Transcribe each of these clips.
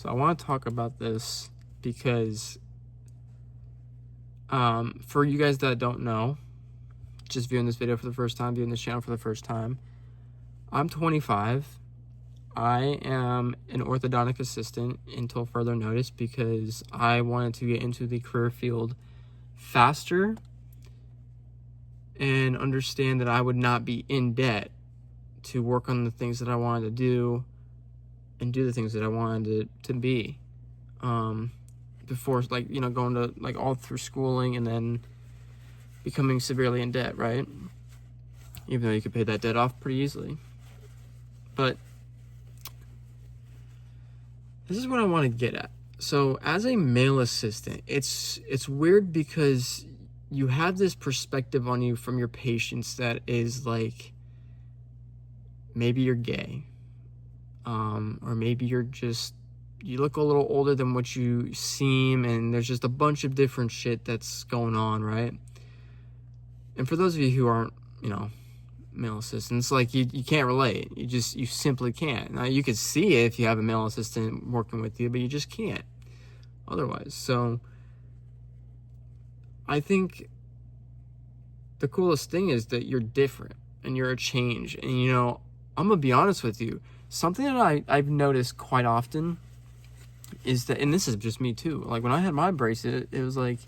So I want to talk about this because for you guys that don't know, just viewing this video for the first time, viewing this channel for the first time, I'm 25. I am an orthodontic assistant until further notice because I wanted to get into the career field faster and understand that I would not be in debt to work on the things that I wanted to do and do the things that I wanted to be before, like, going to, like, all through schooling and then becoming severely in debt, right? Even though you could pay that debt off pretty easily. But this is what I want to get at. So as a male assistant, it's weird because you have this perspective on you from your patients that is like, maybe you're gay, or maybe you look a little older than what you seem, and there's just a bunch of different shit that's going on, right? And for those of you who aren't, male assistants, like, you can't relate. You simply can't. Now, you could see it if you have a male assistant working with you, but you just can't otherwise. So I think the coolest thing is that you're different and you're a change. And, I'm going to be honest with you. Something that I've noticed quite often is that, and this is just me too, like when I had my braces, it was like,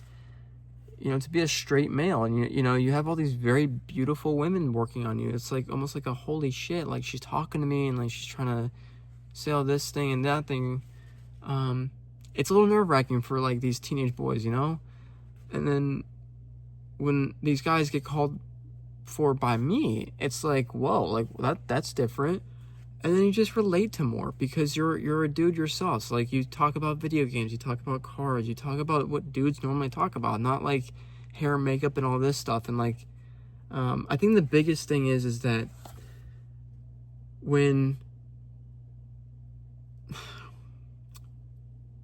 to be a straight male and you have all these very beautiful women working on you. It's like almost like a holy shit. Like, she's talking to me and like she's trying to say all this thing and that thing. It's a little nerve-wracking for like these teenage boys, And then when these guys get called for by me, it's like, whoa, like that's different. And then you just relate to more because you're a dude yourself. So, like, you talk about video games, you talk about cars, you talk about what dudes normally talk about, not like hair and makeup and all this stuff. And like, I think the biggest thing is that when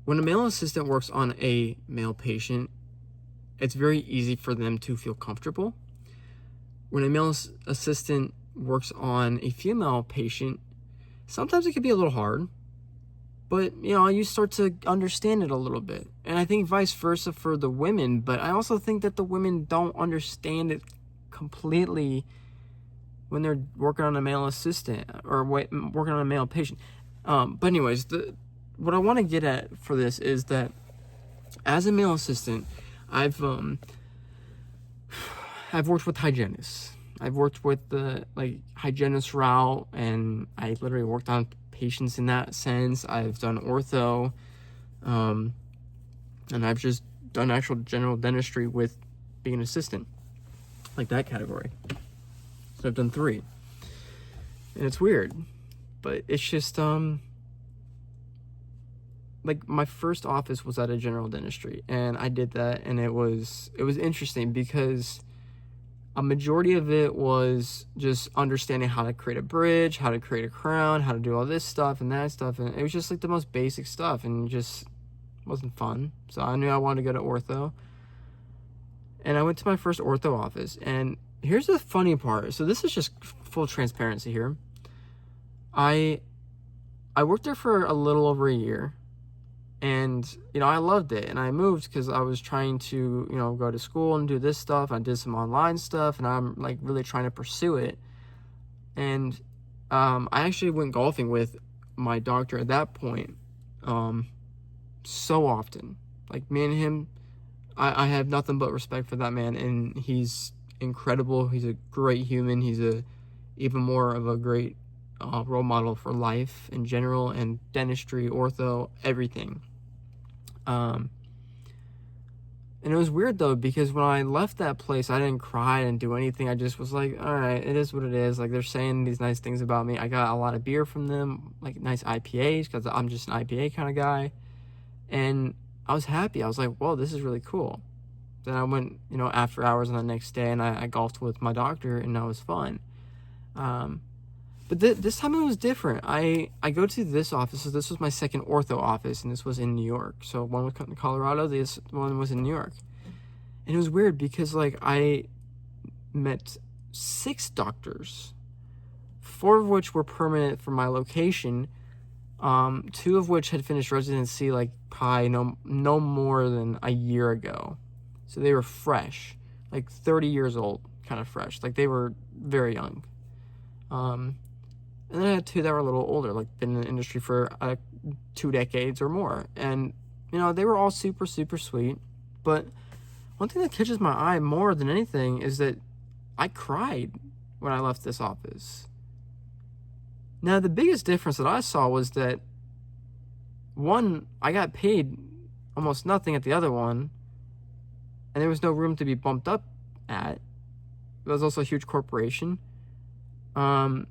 a male assistant works on a male patient, it's very easy for them to feel comfortable. When a male assistant works on a female patient, sometimes it can be a little hard, but, you start to understand it a little bit. And I think vice versa for the women, but I also think that the women don't understand it completely when they're working on a male assistant or working on a male patient. But anyways, what I want to get at for this is that as a male assistant, I've worked with hygienists. I've worked with the hygienist route, and I literally worked on patients in that sense. I've done ortho, and I've just done actual general dentistry with being an assistant, like that category. So I've done 3, and it's weird, but it's just like, my first office was at a general dentistry, and I did that, and it was interesting because a majority of it was just understanding how to create a bridge, how to create a crown, how to do all this stuff and that stuff. And it was just like the most basic stuff and just wasn't fun. So I knew I wanted to go to ortho. And I went to my first ortho office. And here's the funny part. So this is just full transparency here. I worked there for a little over a year. And, I loved it. And I moved because I was trying to, go to school and do this stuff. I did some online stuff, and I'm, like, really trying to pursue it. And I actually went golfing with my doctor at that point so often. Like, me and him, I have nothing but respect for that man. And he's incredible. He's a great human. He's even more of a great role model for life in general, and dentistry, ortho, everything. And it was weird though, because when I left that place, I didn't cry, I didn't do anything. I just was like, all right, it is what it is. Like, they're saying these nice things about me. I got a lot of beer from them, like nice IPAs, because I'm just an IPA kind of guy. And I was happy. I was like, whoa, this is really cool. Then I went, after hours on the next day, and I golfed with my doctor, and that was fun. But this time it was different. I go to this office. So this was my second ortho office, and this was in New York. So one was in Colorado, this one was in New York. And it was weird because, like, I met 6 doctors, 4 of which were permanent for my location, Two of which had finished residency like probably no more than a year ago. So they were fresh, like 30 years old, kind of fresh. Like they were very young. And then I had two that were a little older, like been in the industry for 2 decades or more. And, they were all super, super sweet. But one thing that catches my eye more than anything is that I cried when I left this office. Now, the biggest difference that I saw was that, one, I got paid almost nothing at the other one, and there was no room to be bumped up at. It was also a huge corporation. But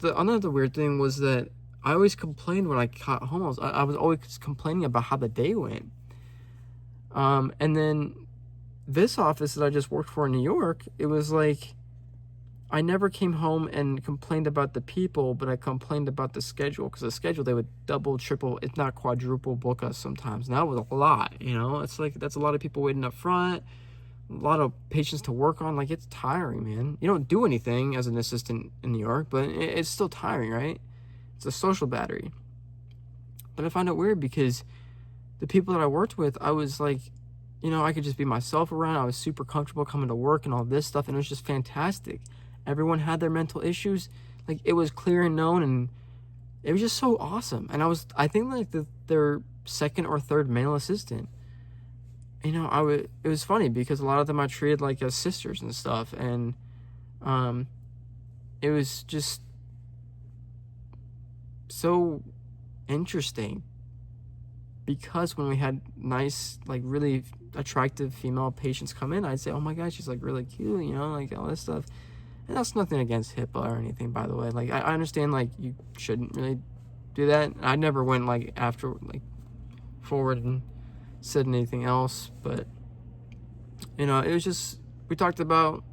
another weird thing was that I always complained when I got home. I was always complaining about how the day went. And then this office that I just worked for in New York, it was like I never came home and complained about the people, but I complained about the schedule, because the schedule, they would double, triple, if not quadruple book us sometimes. And that was a lot, It's like that's a lot of people waiting up front, a lot of patients to work on. Like, it's tiring, man. You don't do anything as an assistant in New York, but it's still tiring, right? It's a social battery. But I found it weird because the people that I worked with, I was like, I could just be myself around. I was super comfortable coming to work and all this stuff, and it was just fantastic. Everyone had their mental issues. Like, it was clear and known, and it was just so awesome. And I think like their second or third male assistant. It was funny because a lot of them I treated like as sisters and stuff, and it was just so interesting because when we had nice, like really attractive female patients come in, I'd say, oh my God, she's like really cute, like all this stuff. And that's nothing against HIPAA or anything, by the way. Like, I understand, like, you shouldn't really do that. I never went, like, after, like, forward and said anything else. But, it was just, we talked about,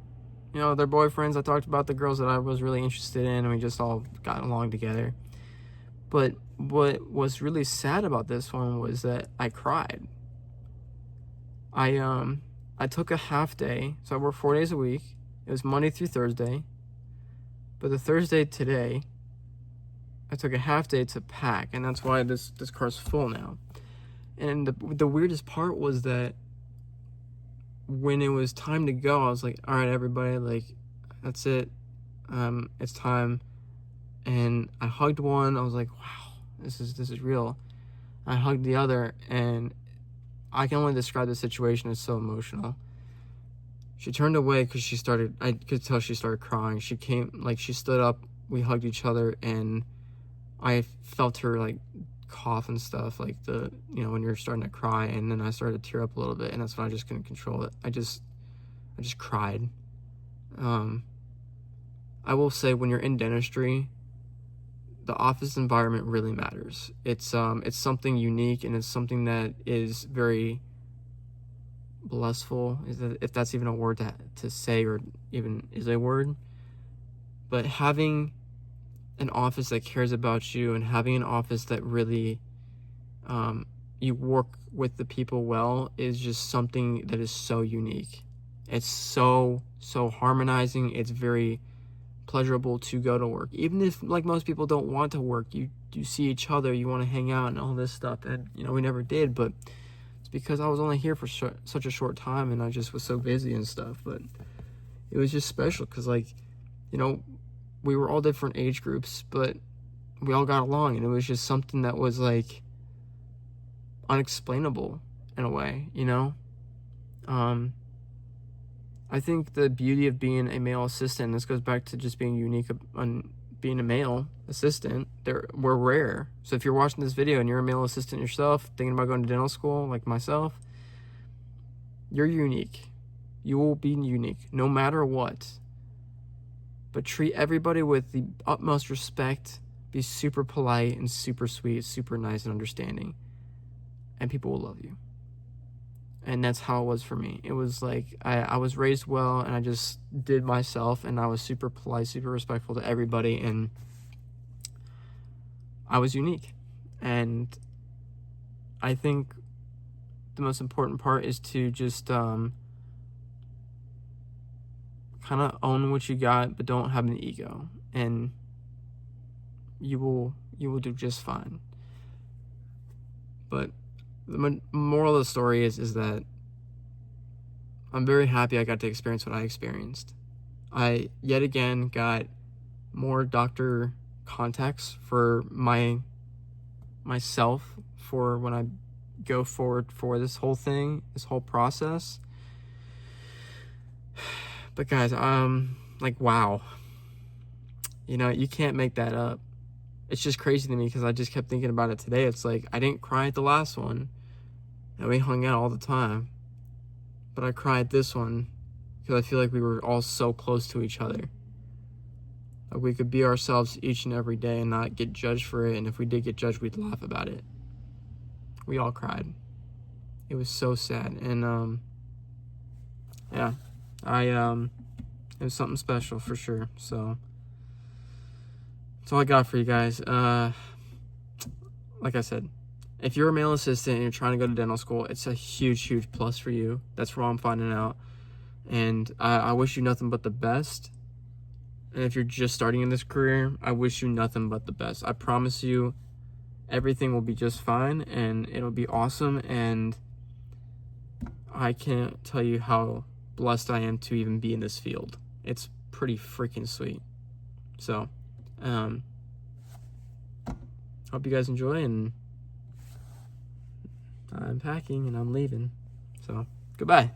their boyfriends. I talked about the girls that I was really interested in, and we just all got along together. But what was really sad about this one was that I cried. I took a half day, so I work 4 days a week. It was Monday through Thursday. But the Thursday today, I took a half day to pack, and that's why this car's full now. And the weirdest part was that when it was time to go, I was like, all right, everybody, like, that's it. It's time. And I hugged one. I was like, wow, this is real. I hugged the other, and I can only describe the situation as so emotional. She turned away because I could tell she started crying. She stood up, we hugged each other, and I felt her, like, cough and stuff, like when you're starting to cry, and then I started to tear up a little bit, and that's when I just couldn't control it. I just cried. I will say, when you're in dentistry, the office environment really matters. It's something unique, and it's something that is very blissful, if that's even a word to say, or even is a word. But having an office that cares about you, and having an office that really you work with the people well, is just something that is so unique. It's so harmonizing. It's very pleasurable to go to work, even if, like, most people don't want to work. You see each other, you want to hang out and all this stuff, and we never did. But it's because I was only here for such a short time, and I just was so busy and stuff. But it was just special because, like, we were all different age groups, but we all got along, and it was just something that was, like, unexplainable in a way. I think the beauty of being a male assistant, this goes back to just being unique on being a male assistant, we're rare. So if you're watching this video and you're a male assistant yourself, thinking about going to dental school like myself, you're unique. You will be unique no matter what. But treat everybody with the utmost respect, be super polite and super sweet, super nice and understanding, and people will love you. And that's how it was for me. It was like I was raised well, and I just did myself, and I was super polite, super respectful to everybody, and I was unique. And I think the most important part is to just kind of own what you got, but don't have an ego, and you will You will do just fine. But the moral of the story is that I'm very happy I got to experience what I experienced. I, yet again, got more doctor contacts for myself for when I go forward for this whole thing, this whole process. But guys, like, wow. You know, you can't make that up. It's just crazy to me because I just kept thinking about it today. It's like, I didn't cry at the last one, and we hung out all the time. But I cried this one because I feel like we were all so close to each other. Like, we could be ourselves each and every day and not get judged for it. And if we did get judged, we'd laugh about it. We all cried. It was so sad. And, yeah, it was something special for sure. So that's all I got for you guys. Like I said, if you're a male assistant and you're trying to go to dental school, it's a huge, huge plus for you. That's what I'm finding out. And I wish you nothing but the best. And if you're just starting in this career, I wish you nothing but the best. I promise you, everything will be just fine and it'll be awesome. And I can't tell you how blessed I am to even be in this field. It's pretty freaking sweet. So, hope you guys enjoy, and I'm packing and I'm leaving. So, goodbye.